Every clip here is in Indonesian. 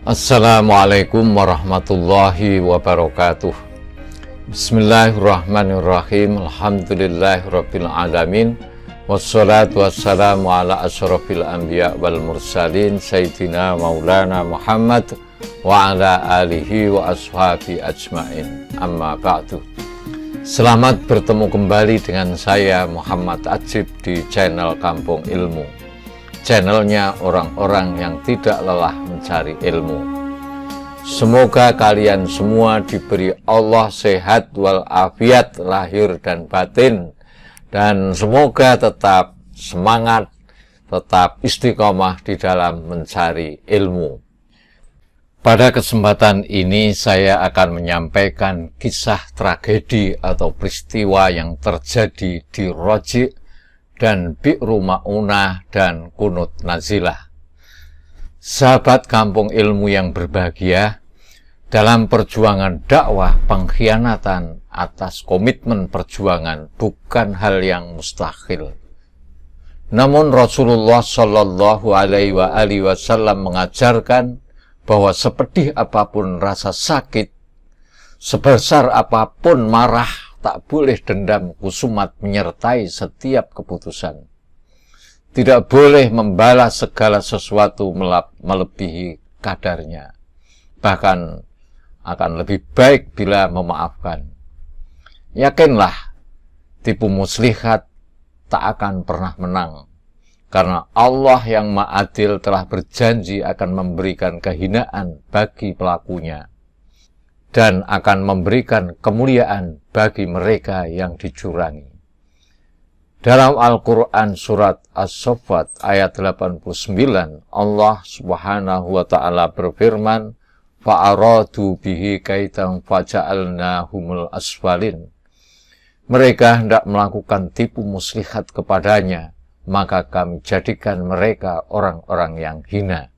Assalamualaikum warahmatullahi wabarakatuh. Bismillahirrahmanirrahim. Alhamdulillahirabbil alamin. Wassalatu wassalamu ala asyrafil anbiya wal mursalin sayyidina maulana Muhammad wa ala alihi wa ashabi ajmain. Amma ba'du. Selamat bertemu kembali dengan saya Muhammad Ajib di channel Kampung Ilmu. Channelnya orang-orang yang tidak lelah mencari ilmu. Semoga kalian semua diberi Allah sehat walafiat lahir dan batin, dan semoga tetap semangat, tetap istiqomah di dalam mencari ilmu. Pada kesempatan ini saya akan menyampaikan kisah tragedi atau peristiwa yang terjadi di Roji' dan Bi'ru Ma'unah dan Kunut Nazilah. Sahabat Kampung Ilmu yang berbahagia, dalam perjuangan dakwah, pengkhianatan atas komitmen perjuangan bukan hal yang mustahil. Namun Rasulullah Shallallahu Alaihi Wasallam mengajarkan bahwa sepedih apapun rasa sakit, sebesar apapun marah, tak boleh dendam kusumat menyertai setiap keputusan. Tidak boleh membalas segala sesuatu melebihi kadarnya. Bahkan akan lebih baik bila memaafkan. Yakinlah, tipu muslihat tak akan pernah menang. Karena Allah yang Ma'adil telah berjanji akan memberikan kehinaan bagi pelakunya. Dan akan memberikan kemuliaan bagi mereka yang dicurangi. Dalam Al-Quran surat As-Saffat ayat 89, Allah subhanahu wa ta'ala berfirman, fa'aradu bihi kaitan faja'alnahumul asfalin. Mereka hendak melakukan tipu muslihat kepadanya, maka kami jadikan mereka orang-orang yang hina.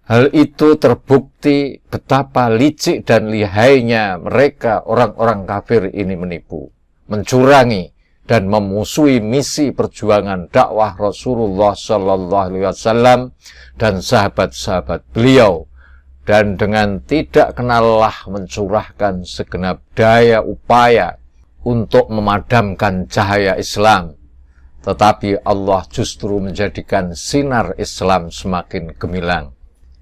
Hal itu terbukti betapa licik dan lihainya mereka orang-orang kafir ini menipu, mencurangi, dan memusuhi misi perjuangan dakwah Rasulullah Sallallahu Alaihi Wasallam dan sahabat-sahabat beliau, dan dengan tidak kenal lelah mencurahkan segenap daya upaya untuk memadamkan cahaya Islam. Tetapi Allah justru menjadikan sinar Islam semakin gemilang.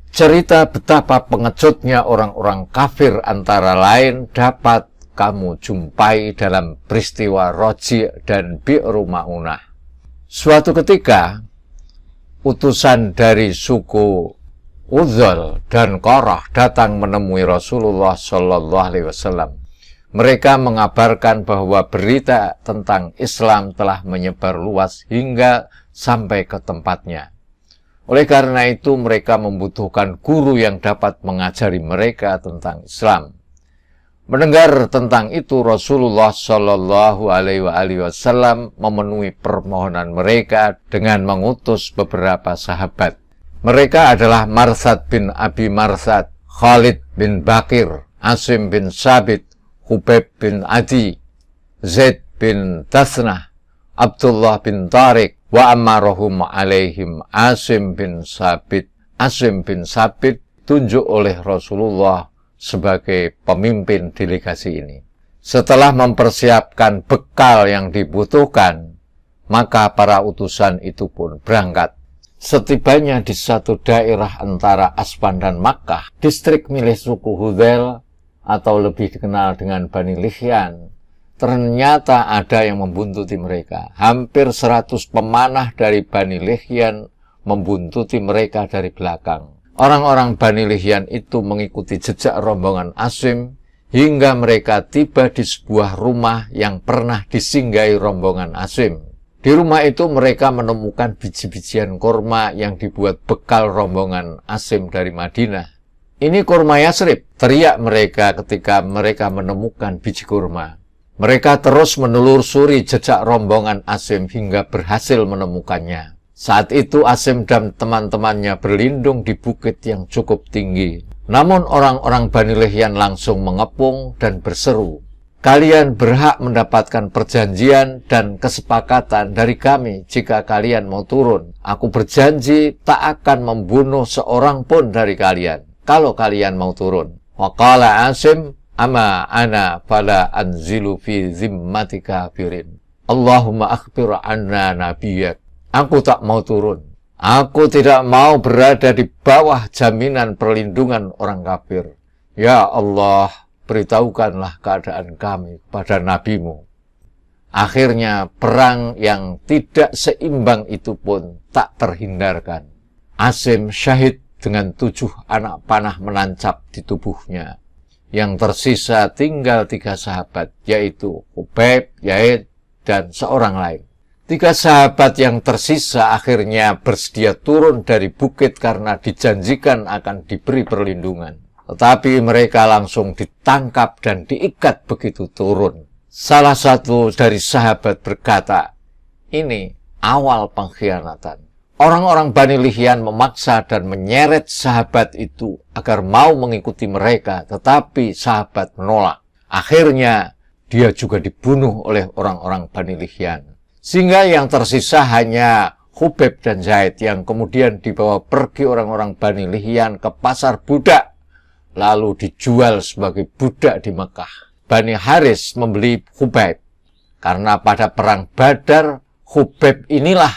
Cerita betapa pengejutnya orang-orang kafir antara lain dapat kamu jumpai dalam peristiwa Roji' dan Bi'ru Ma'unah. Suatu ketika, utusan dari suku Udzal dan Qorah datang menemui Rasulullah Shallallahu Alaihi Wasallam. Mereka mengabarkan bahwa berita tentang Islam telah menyebar luas hingga sampai ke tempatnya. Oleh karena itu, mereka membutuhkan guru yang dapat mengajari mereka tentang Islam. Mendengar tentang itu, Rasulullah Shallallahu Alaihi Wasallam memenuhi permohonan mereka dengan mengutus beberapa sahabat. Mereka adalah Marsad bin Abi Marsad, Khalid bin Bakir, Asim bin Sabit, Hubaib bin Adi, Zaid bin Tasnah, Abdullah bin Tariq, wa ammarahum alaihim Asim bin Sabit. Asim bin Sabit tunjuk oleh Rasulullah sebagai pemimpin delegasi ini. Setelah mempersiapkan bekal yang dibutuhkan, maka para utusan itu pun berangkat. Setibanya di satu daerah antara Aspan dan Makkah, distrik milik suku Hudzail atau lebih dikenal dengan Bani Lihyan, ternyata ada yang membuntuti mereka. Hampir 100 pemanah dari Bani Lihyan membuntuti mereka dari belakang. Orang-orang Bani Lihyan itu mengikuti jejak rombongan Asim hingga mereka tiba di sebuah rumah yang pernah disinggahi rombongan Asim. Di rumah itu mereka menemukan biji-bijian kurma yang dibuat bekal rombongan Asim dari Madinah. Ini kurma Yasrib, teriak mereka ketika mereka menemukan biji kurma. Mereka terus menelusuri jejak rombongan Asim hingga berhasil menemukannya. Saat itu Asim dan teman-temannya berlindung di bukit yang cukup tinggi. Namun orang-orang Bani Lihyan langsung mengepung dan berseru, "Kalian berhak mendapatkan perjanjian dan kesepakatan dari kami jika kalian mau turun. Aku berjanji tak akan membunuh seorang pun dari kalian." kalau kalian mau turun. Wa qala Asim, ama ana fala anzilu fi zimmati kafirin. Allahumma akhbir anna nabiyyak. Aku tak mau turun. Aku tidak mau berada di bawah jaminan perlindungan orang kafir. Ya Allah, beritahukanlah keadaan kami pada nabimu. Akhirnya perang yang tidak seimbang itu pun tak terhindarkan. Asim syahid dengan 7 anak panah menancap di tubuhnya. Yang tersisa tinggal 3 sahabat, yaitu Khubayb, Yaid, dan seorang lain. 3 sahabat yang tersisa akhirnya bersedia turun dari bukit karena dijanjikan akan diberi perlindungan. Tetapi mereka langsung ditangkap dan diikat begitu turun. Salah satu dari sahabat berkata, ini awal pengkhianatan. Orang-orang Bani Lihyan memaksa dan menyeret sahabat itu agar mau mengikuti mereka, tetapi sahabat menolak. Akhirnya dia juga dibunuh oleh orang-orang Bani Lihyan. Sehingga yang tersisa hanya Khubayb dan Zaid yang kemudian dibawa pergi orang-orang Bani Lihyan ke pasar budak, lalu dijual sebagai budak di Mekah. Bani Haris membeli Khubayb, karena pada perang Badar, Khubayb inilah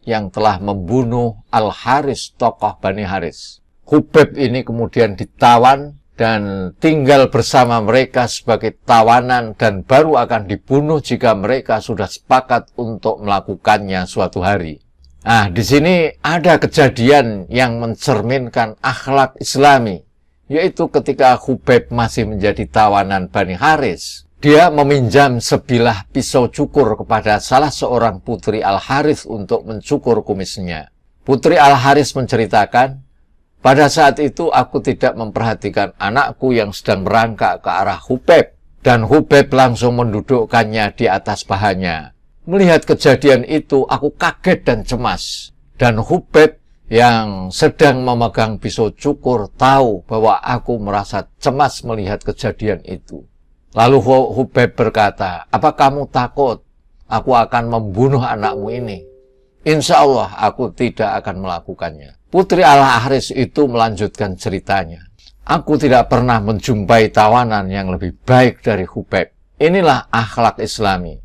yang telah membunuh Al-Haris, tokoh Bani Haris. Khubayb ini kemudian ditawan dan tinggal bersama mereka sebagai tawanan dan baru akan dibunuh jika mereka sudah sepakat untuk melakukannya suatu hari. Nah, di sini ada kejadian yang mencerminkan akhlak Islami, yaitu ketika Khubayb masih menjadi tawanan Bani Haris. Dia meminjam sebilah pisau cukur kepada salah seorang putri Al-Harits untuk mencukur kumisnya. Putri Al-Harits menceritakan, pada saat itu aku tidak memperhatikan anakku yang sedang merangkak ke arah Khubayb, dan Khubayb langsung mendudukkannya di atas pahanya. Melihat kejadian itu, aku kaget dan cemas. Dan Khubayb yang sedang memegang pisau cukur tahu bahwa aku merasa cemas melihat kejadian itu. Lalu Khubayb berkata, apa kamu takut aku akan membunuh anakmu ini? Insya Allah aku tidak akan melakukannya. Putri Al-Harits itu melanjutkan ceritanya. Aku tidak pernah menjumpai tawanan yang lebih baik dari Khubayb. Inilah akhlak Islami.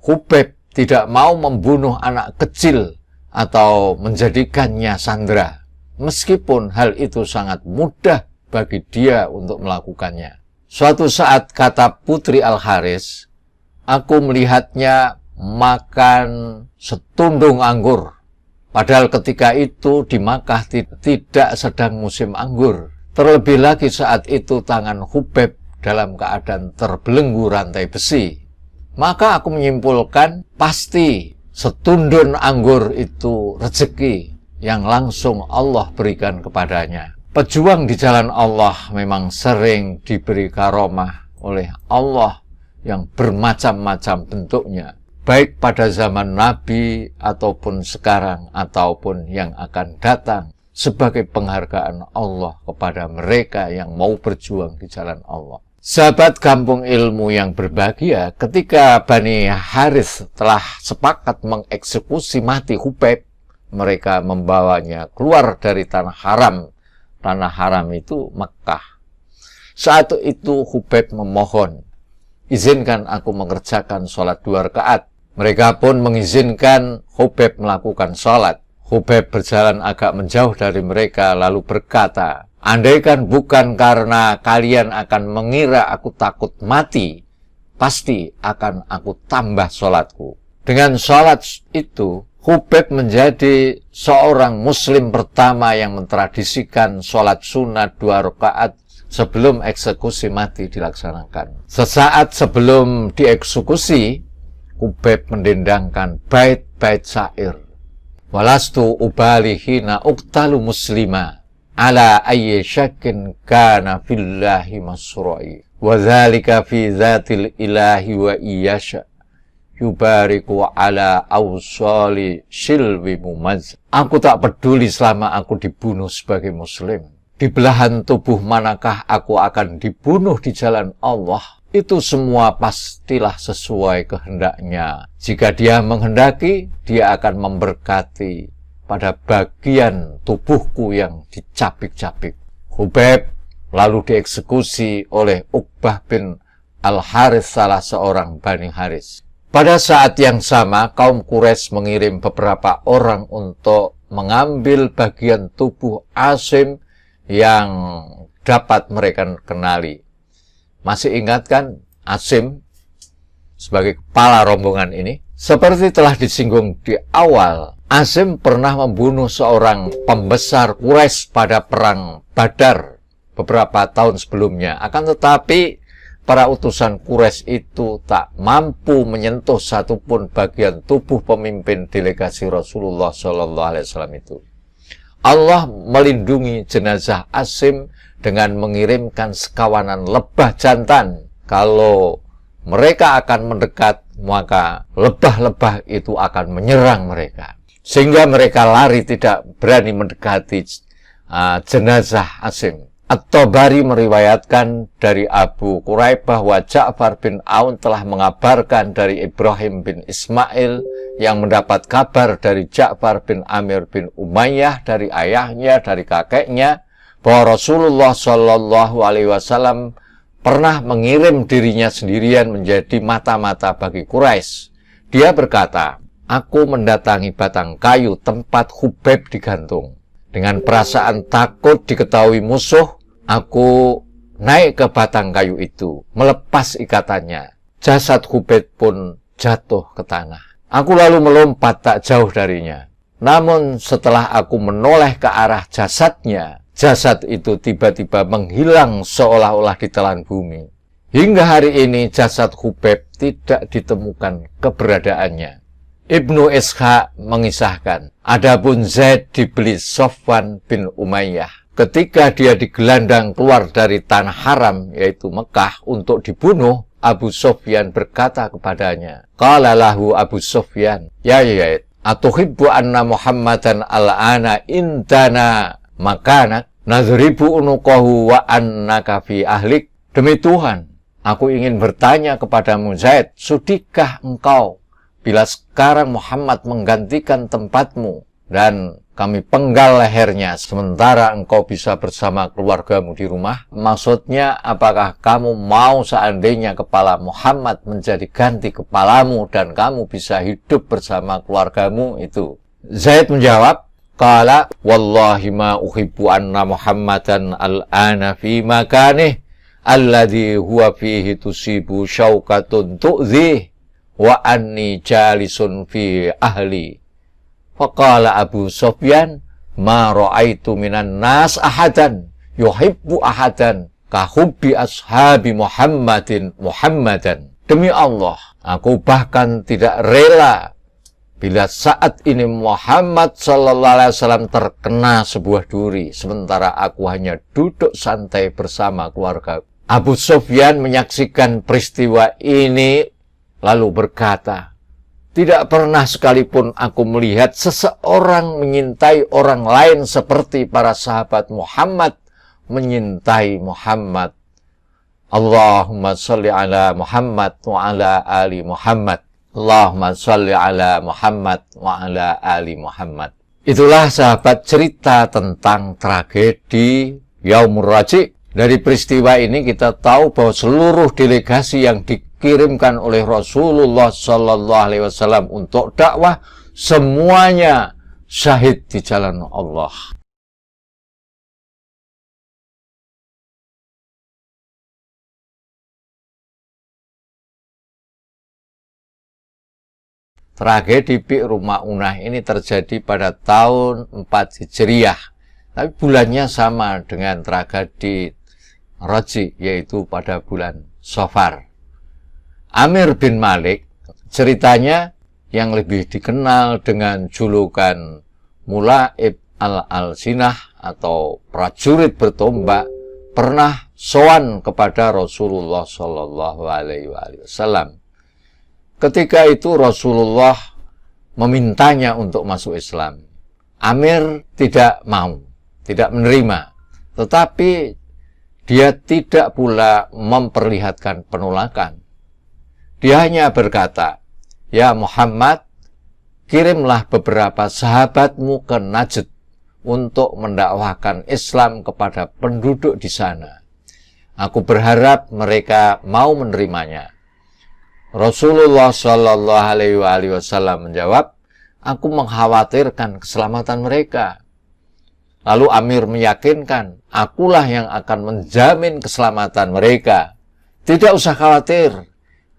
Khubayb tidak mau membunuh anak kecil atau menjadikannya sandera. Meskipun hal itu sangat mudah bagi dia untuk melakukannya. Suatu saat, kata Putri Al-Harits, aku melihatnya makan setundung anggur. Padahal ketika itu di Makkah tidak sedang musim anggur. Terlebih lagi saat itu tangan Khubayb dalam keadaan terbelenggu rantai besi. Maka aku menyimpulkan pasti setundun anggur itu rezeki yang langsung Allah berikan kepadanya. Pejuang di jalan Allah memang sering diberi karomah oleh Allah yang bermacam-macam bentuknya, baik pada zaman Nabi ataupun sekarang ataupun yang akan datang, sebagai penghargaan Allah kepada mereka yang mau berjuang di jalan Allah. Sahabat Kampung Ilmu yang berbahagia, ketika Bani Haris telah sepakat mengeksekusi mati Khubayb, mereka membawanya keluar dari tanah haram. Tanah haram itu Mekah. Saat itu Khubayb memohon, izinkan aku mengerjakan sholat 2 rakaat. Mereka pun mengizinkan Khubayb melakukan sholat. Khubayb berjalan agak menjauh dari mereka lalu berkata, andaikan bukan karena kalian akan mengira aku takut mati, pasti akan aku tambah sholatku. Dengan sholat itu, Khubayb menjadi seorang muslim pertama yang mentradisikan sholat sunat 2 rakaat sebelum eksekusi mati dilaksanakan. Sesaat sebelum dieksekusi, Khubayb mendendangkan bait-bait syair. Walastu ubali hina uktalu muslima ala ayyi syakin kana fillahi masru'i wa dzalika fi dzatil ilahi wa iyasha yubariku ala awsali silwi mumaz. Aku tak peduli selama aku dibunuh sebagai muslim. Di belahan tubuh manakah aku akan dibunuh di jalan Allah? Itu semua pastilah sesuai kehendaknya. Jika dia menghendaki, dia akan memberkati pada bagian tubuhku yang dicapik-capik. Khubayb lalu dieksekusi oleh Uqbah bin Al-Harits, salah seorang Bani Haris. Pada saat yang sama, kaum Quraisy mengirim beberapa orang untuk mengambil bagian tubuh Asim yang dapat mereka kenali. Masih ingat kan Asim sebagai kepala rombongan ini? Seperti telah disinggung di awal, Asim pernah membunuh seorang pembesar Quraisy pada perang Badar beberapa tahun sebelumnya. Akan tetapi para utusan Quraisy itu tak mampu menyentuh satupun bagian tubuh pemimpin delegasi Rasulullah SAW itu. Allah melindungi jenazah Asim dengan mengirimkan sekawanan lebah jantan. Kalau mereka akan mendekat, maka lebah-lebah itu akan menyerang mereka. Sehingga mereka lari, tidak berani mendekati jenazah Asim. At-Tabari meriwayatkan dari Abu Quraib bahwa Ja'far bin Aun telah mengabarkan dari Ibrahim bin Ismail yang mendapat kabar dari Ja'far bin Amir bin Umayyah dari ayahnya, dari kakeknya, bahwa Rasulullah SAW pernah mengirim dirinya sendirian menjadi mata-mata bagi Quraisy. Dia berkata, "Aku mendatangi batang kayu tempat Khubayb digantung. Dengan perasaan takut diketahui musuh, aku naik ke batang kayu itu, melepas ikatannya. Jasad Khubayb pun jatuh ke tanah. Aku lalu melompat tak jauh darinya. Namun setelah aku menoleh ke arah jasadnya, jasad itu tiba-tiba menghilang seolah-olah ditelan bumi. Hingga hari ini jasad Khubayb tidak ditemukan keberadaannya." Ibnu Ishaq mengisahkan, adapun Zaid dibeli Sofwan bin Umayyah. Ketika dia digelandang keluar dari tanah haram, yaitu Mekah, untuk dibunuh, Abu Sufyan berkata kepadanya, qala lahu Abu Sufyan, ya Zaid, atuhibbu anna Muhammadan al-ana indana makanak, nadribu unuqahu wa annaka fi ahlik. Demi Tuhan, aku ingin bertanya kepadamu Zaid, sudikah engkau bila sekarang Muhammad menggantikan tempatmu dan kami penggal lehernya sementara engkau bisa bersama keluargamu di rumah? Maksudnya, apakah kamu mau seandainya kepala Muhammad menjadi ganti kepalamu dan kamu bisa hidup bersama keluargamu itu? Zaid menjawab, qala wallahi ma uhibbu anna Muhammadan al-ana fi makanih alladhi huwa fihi tusibu syaukatun tu'zih wa anni jalisun fi ahli. Faqala Abu Sufyan, ma ra'aitu minan nas ahadan yuhibbu ahadan ka hubbi ashabi Muhammadan. Demi Allah, aku bahkan tidak rela bila saat ini Muhammad sallallahu alaihi wasallam terkena sebuah duri sementara aku hanya duduk santai bersama keluarga. Abu Sufyan menyaksikan peristiwa ini lalu berkata, tidak pernah sekalipun aku melihat seseorang menyintai orang lain seperti para sahabat Muhammad menyintai Muhammad. Allahumma salli ala Muhammad wa ala ali Muhammad. Allahumma salli ala Muhammad wa ala ali Muhammad. Itulah sahabat cerita tentang tragedi Yaumur Raji. Dari peristiwa ini kita tahu bahwa seluruh delegasi yang dikirimkan oleh Rasulullah Sallallahu Alaihi Wasallam untuk dakwah semuanya syahid di jalan Allah. Tragedi Bi'ru Ma'unah ini terjadi pada tahun 4 Hijriah. Tapi bulannya sama dengan tragedi Raji, yaitu pada bulan Safar. Amir bin Malik, ceritanya yang lebih dikenal dengan julukan Mula'ib al-Alsinah atau prajurit bertombak, pernah sowan kepada Rasulullah Shallallahu Alaihi Wasallam. Ketika itu Rasulullah memintanya untuk masuk Islam. Amir tidak mau, tidak menerima, tetapi dia tidak pula memperlihatkan penolakan. Dia hanya berkata, ya Muhammad, kirimlah beberapa sahabatmu ke Najd untuk mendakwahkan Islam kepada penduduk di sana. Aku berharap mereka mau menerimanya. Rasulullah Shallallahu Alaihi Wasallam menjawab, aku mengkhawatirkan keselamatan mereka. Lalu Amir meyakinkan, akulah yang akan menjamin keselamatan mereka. Tidak usah khawatir,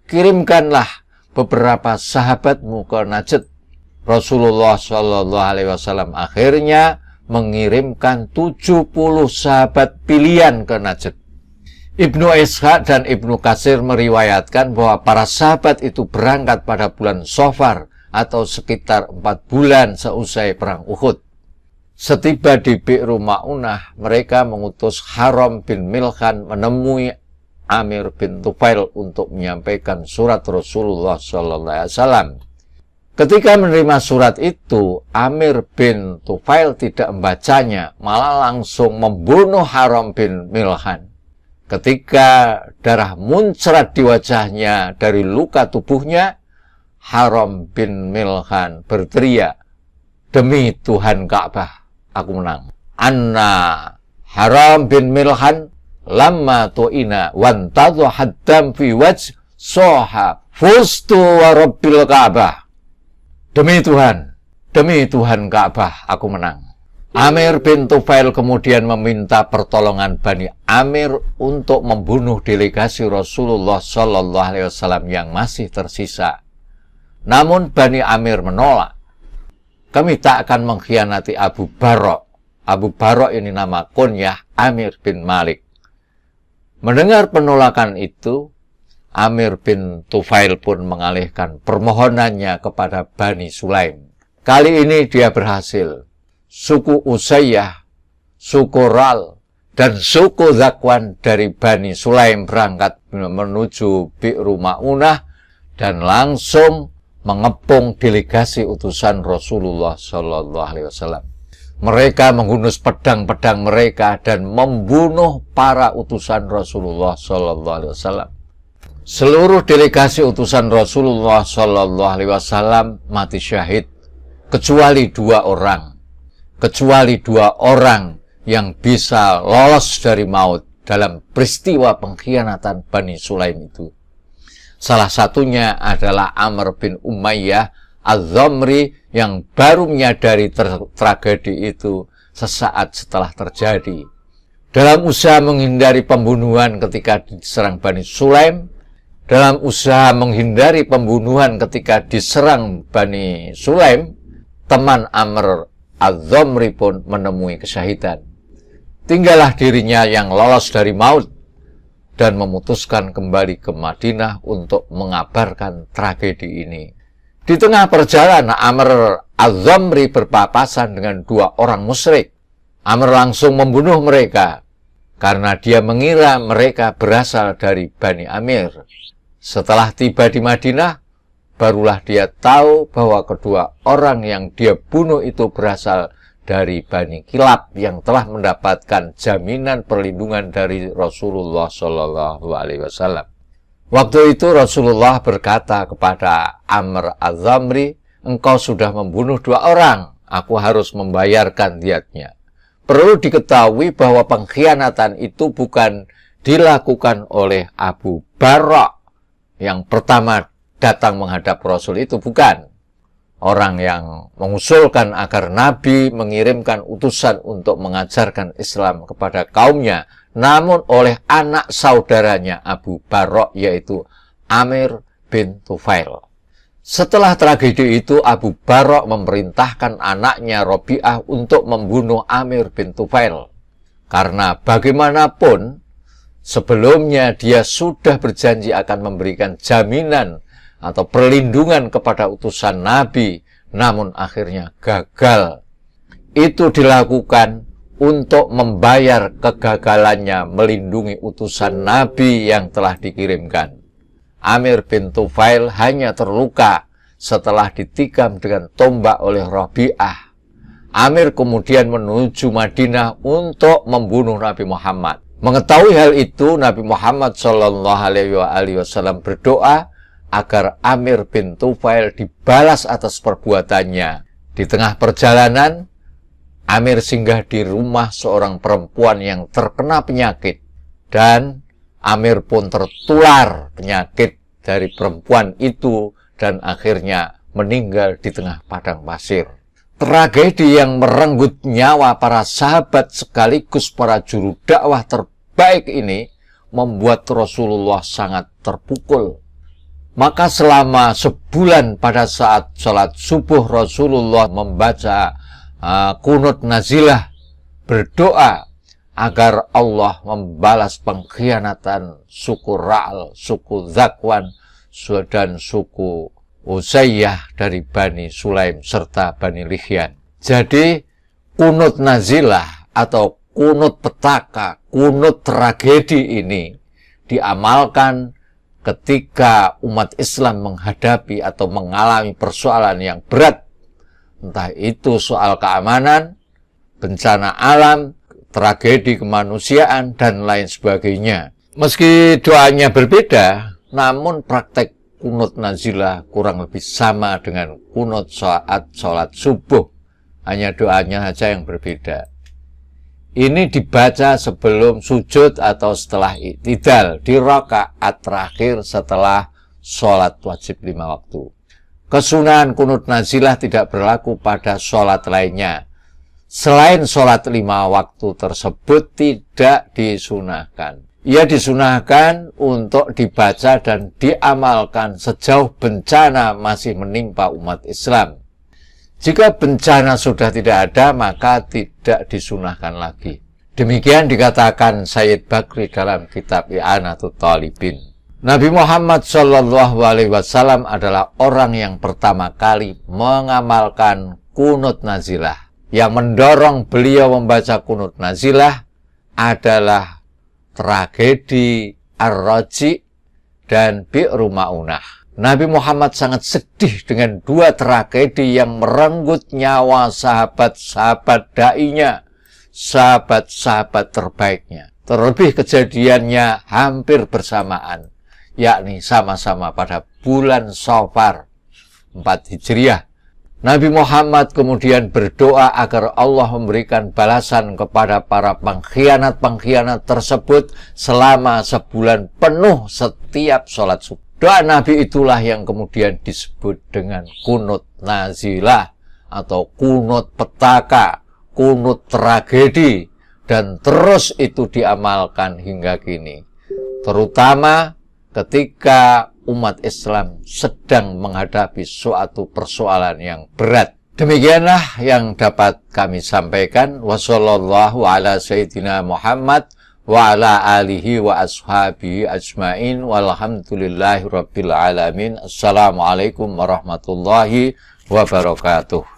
kirimkanlah beberapa sahabatmu ke Najd. Rasulullah Shallallahu Alaihi Wasallam akhirnya mengirimkan 70 sahabat pilihan ke Najd. Ibnu Ishaq dan Ibnu Katsir meriwayatkan bahwa para sahabat itu berangkat pada bulan Shafar atau sekitar 4 bulan seusai perang Uhud. Setiba di Bi'ru Ma'unah, mereka mengutus Haram bin Milhan menemui Amir bin Tufail untuk menyampaikan surat Rasulullah SAW. Ketika menerima surat itu, Amir bin Tufail tidak membacanya, malah langsung membunuh Haram bin Milhan. Ketika darah muncrat di wajahnya dari luka tubuhnya, Haram bin Milhan berteriak, demi Tuhan Ka'bah, aku menang. Anna Haram bin Milhan lamma tu'ina wantadhu haddam fi wajh soha fustu wa rabbil Ka'bah. Demi Tuhan Ka'bah, aku menang. Amir bin Tufail kemudian meminta pertolongan Bani Amir untuk membunuh delegasi Rasulullah Shallallahu Alaihi Wasallam yang masih tersisa. Namun Bani Amir menolak. Kami tak akan mengkhianati Abu Barok. Abu Barok ini nama kunyah Amir bin Malik. Mendengar penolakan itu, Amir bin Tufail pun mengalihkan permohonannya kepada Bani Sulaim. Kali ini dia berhasil. Suku Usayyah, suku Ral, dan suku Zakwan dari Bani Sulaim berangkat menuju Bi'ru Ma'unah dan langsung mengepung delegasi utusan Rasulullah SAW. Mereka menghunus pedang-pedang mereka dan membunuh para utusan Rasulullah SAW. Seluruh delegasi utusan Rasulullah SAW mati syahid, kecuali dua orang yang bisa lolos dari maut dalam peristiwa pengkhianatan Bani Sulaim itu. Salah satunya adalah Amr bin Umayyah Az-Zamri yang baru menyadari tragedi itu sesaat setelah terjadi. Dalam usaha menghindari pembunuhan ketika diserang Bani Sulaim, teman Amr Az-Zamri pun menemui kesyahidan. Tinggallah dirinya yang lolos dari maut dan memutuskan kembali ke Madinah untuk mengabarkan tragedi ini. Di tengah perjalanan, Amr Az-Zamri berpapasan dengan dua orang musyrik. Amr langsung membunuh mereka karena dia mengira mereka berasal dari Bani Amir. Setelah tiba di Madinah, barulah dia tahu bahwa kedua orang yang dia bunuh itu berasal dari Bani Kilab yang telah mendapatkan jaminan perlindungan dari Rasulullah SAW. Waktu itu Rasulullah berkata kepada Amr Az-Zamri, engkau sudah membunuh dua orang, aku harus membayarkan diatnya. Perlu diketahui bahwa pengkhianatan itu bukan dilakukan oleh Abu Barok yang pertama datang menghadap Rasul, itu bukan. Orang yang mengusulkan agar Nabi mengirimkan utusan untuk mengajarkan Islam kepada kaumnya, namun oleh anak saudaranya Abu Barok, yaitu Amir bin Tufail. Setelah tragedi itu, Abu Barok memerintahkan anaknya Robi'ah untuk membunuh Amir bin Tufail. Karena bagaimanapun, sebelumnya dia sudah berjanji akan memberikan jaminan atau perlindungan kepada utusan Nabi, namun akhirnya gagal. Itu dilakukan untuk membayar kegagalannya melindungi utusan Nabi yang telah dikirimkan. Amir bin Tufail hanya terluka setelah ditikam dengan tombak oleh Robi'ah. Amir kemudian menuju Madinah untuk membunuh Nabi Muhammad. Mengetahui hal itu, Nabi Muhammad SAW berdoa agar Amir bin Tufail dibalas atas perbuatannya. Di tengah perjalanan, Amir singgah di rumah seorang perempuan yang terkena penyakit, dan Amir pun tertular penyakit dari perempuan itu dan akhirnya meninggal di tengah padang pasir. Tragedi yang merenggut nyawa para sahabat sekaligus para juru dakwah terbaik ini membuat Rasulullah sangat terpukul. Maka selama sebulan pada saat sholat subuh Rasulullah membaca kunut nazilah, berdoa agar Allah membalas pengkhianatan suku Ra'al, suku Zakwan, dan suku Usayyah dari Bani Sulaim serta Bani Lihyan. Jadi kunut nazilah atau kunut petaka, kunut tragedi ini diamalkan ketika umat Islam menghadapi atau mengalami persoalan yang berat. Entah itu soal keamanan, bencana alam, tragedi kemanusiaan, dan lain sebagainya. Meski doanya berbeda, namun praktek kunut nazilah kurang lebih sama dengan kunut saat sholat subuh. Hanya doanya saja yang berbeda. Ini dibaca sebelum sujud atau setelah i'tidal, di rakaat terakhir setelah sholat wajib 5 waktu. Kesunahan kunut nazilah tidak berlaku pada sholat lainnya. Selain sholat 5 waktu tersebut tidak disunahkan. Ia disunahkan untuk dibaca dan diamalkan sejauh bencana masih menimpa umat Islam. Jika bencana sudah tidak ada, maka tidak disunahkan lagi. Demikian dikatakan Sayyid Bakri dalam kitab I'anatul Talibin. Nabi Muhammad SAW adalah orang yang pertama kali mengamalkan kunut nazilah. Yang mendorong beliau membaca kunut nazilah adalah tragedi Ar-Raji dan Bi'ru Ma'unah. Nabi Muhammad sangat sedih dengan dua tragedi yang merenggut nyawa sahabat-sahabat da'inya, sahabat-sahabat terbaiknya. Terlebih kejadiannya hampir bersamaan, yakni sama-sama pada bulan Safar 4 Hijriah. Nabi Muhammad kemudian berdoa agar Allah memberikan balasan kepada para pengkhianat-pengkhianat tersebut selama sebulan penuh setiap sholat subuh. Doa Nabi itulah yang kemudian disebut dengan kunut nazilah atau kunut petaka, kunut tragedi, dan terus itu diamalkan hingga kini. Terutama ketika umat Islam sedang menghadapi suatu persoalan yang berat. Demikianlah yang dapat kami sampaikan. Wassallallahu ala sayyidina Muhammad wa ala alihi wa ashabihi ajmain walhamdulillahi rabbil alamin. Assalamualaikum warahmatullahi wabarakatuh.